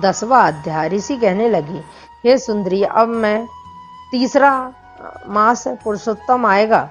10वां अध्याय। ऋषि कहने लगे, हे सुंदरी, अब मैं तीसरा मास पुरुषोत्तम आएगा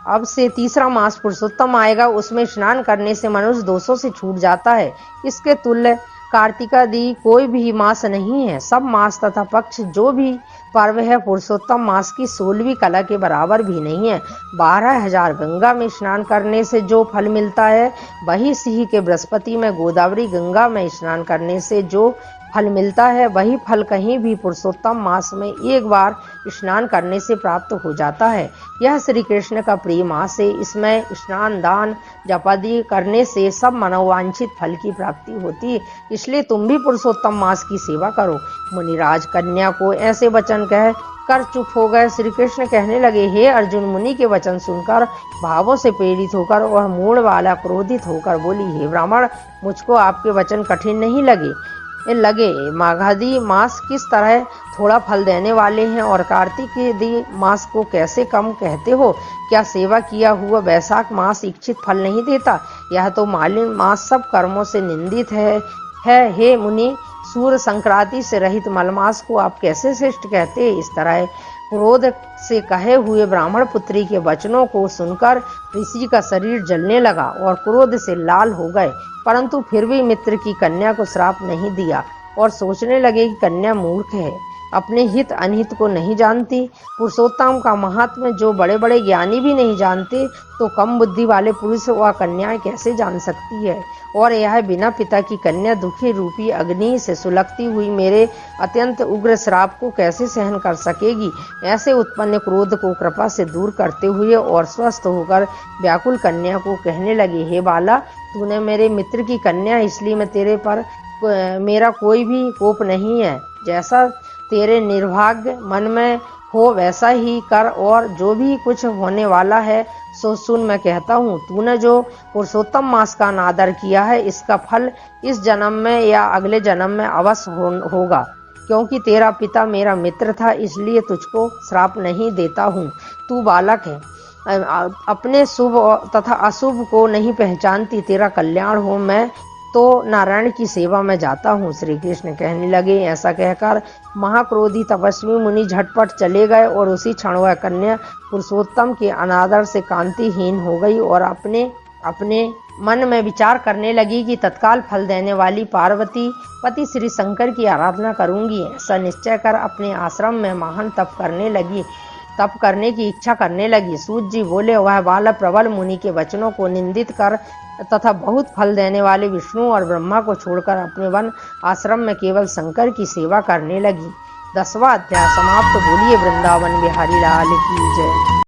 अब से तीसरा मास पुरुषोत्तम आएगा। उसमें स्नान करने से मनुष्य दोषों से छूट जाता है। इसके तुल्य कार्तिकादि कोई भी मास नहीं है। सब मास तथा पक्ष जो भी पर्व है पुरुषोत्तम मास की 16वीं कला के बराबर भी नहीं है। 12,000 गंगा में स्नान करने से जो फल मिलता है, वही सिंह के बृहस्पति में गोदावरी गंगा में स्नान करने से जो फल मिलता है, वही फल कहीं भी पुरुषोत्तम मास में एक बार स्नान करने से प्राप्त हो जाता है। यह श्री कृष्ण का प्रिय मास है। इसमें स्नान, दान, जपादि करने से सब मनोवांछित फल की प्राप्ति होती है। इसलिए तुम भी पुरुषोत्तम मास की सेवा करो। मुनिराज कन्या को ऐसे वचन कह कर चुप हो गए। श्री कृष्ण कहने लगे, हे अर्जुन, मुनि के वचन सुनकर भावों से प्रेरित होकर वह मूढ़ वाला क्रोधित होकर बोली, हे ब्राह्मण, मुझको आपके वचन कठिन नहीं लगे। माघादी मास किस तरह थोड़ा फल देने वाले हैं और कार्तिक मास को कैसे कम कहते हो? क्या सेवा किया हुआ वैशाख मास इच्छित फल नहीं देता? यह तो मालिन मास सब कर्मों से निंदित है। हे मुनि, सूर्य संक्रांति से रहित मलमास को आप कैसे श्रेष्ठ कहते हैं? इस तरह क्रोध से कहे हुए ब्राह्मण पुत्री के वचनों को सुनकर ऋषि का शरीर जलने लगा और क्रोध से लाल हो गए, परंतु फिर भी मित्र की कन्या को श्राप नहीं दिया और सोचने लगे कि कन्या मूर्ख है, अपने हित अनहित को नहीं जानती। पुरुषोत्तम का महात्म्य जो बड़े बड़े ज्ञानी भी नहीं जानते, तो कम बुद्धि वाले पुरुष व कन्याएं कैसे जान सकती है? और यह बिना पिता की कन्या दुखी रूपी अग्नि से सुलगती हुई मेरे अत्यंत उग्र श्राप को कैसे सहन कर सकेगी? ऐसे उत्पन्न क्रोध को कृपा से दूर करते हुए और स्वस्थ होकर व्याकुल कन्या को कहने लगे, हे बाला, तूने मेरे मित्र की कन्या, इसलिए मैं तेरे पर मेरा कोई भी कोप नहीं है। जैसा तेरे निर्भाग्य मन में हो वैसा ही कर, और जो भी कुछ होने वाला है सो सुन। मैं कहता हूँ, तूने जो पुरुषोत्तम मास का अनादर किया है, इसका फल इस जन्म में या अगले जन्म में अवश्य होगा। क्योंकि तेरा पिता मेरा मित्र था, इसलिए तुझको श्राप नहीं देता हूँ। तू बालक है, अपने शुभ तथा अशुभ को नहीं पहचानती। तेरा कल्याण हो, मैं तो नारायण की सेवा में जाता हूँ। श्री कृष्ण कहने लगे। ऐसा कहकर महाक्रोधी तपस्वी मुनि झटपट चले गए और उसी क्षण वह कन्या पुरुषोत्तम के अनादर से कांतिहीन हो गई और अपने मन में विचार करने लगी कि तत्काल फल देने वाली पार्वती पति श्री शंकर की आराधना करूंगी। ऐसा निश्चय कर अपने आश्रम में महान तप करने की इच्छा करने लगी। सूत जी बोले, वह बालक प्रबल मुनि के वचनों को निंदित कर तथा बहुत फल देने वाले विष्णु और ब्रह्मा को छोड़कर अपने वन आश्रम में केवल शंकर की सेवा करने लगी। 10वां अध्याय समाप्त। बोलिए वृंदावन बिहारी लाल की जय।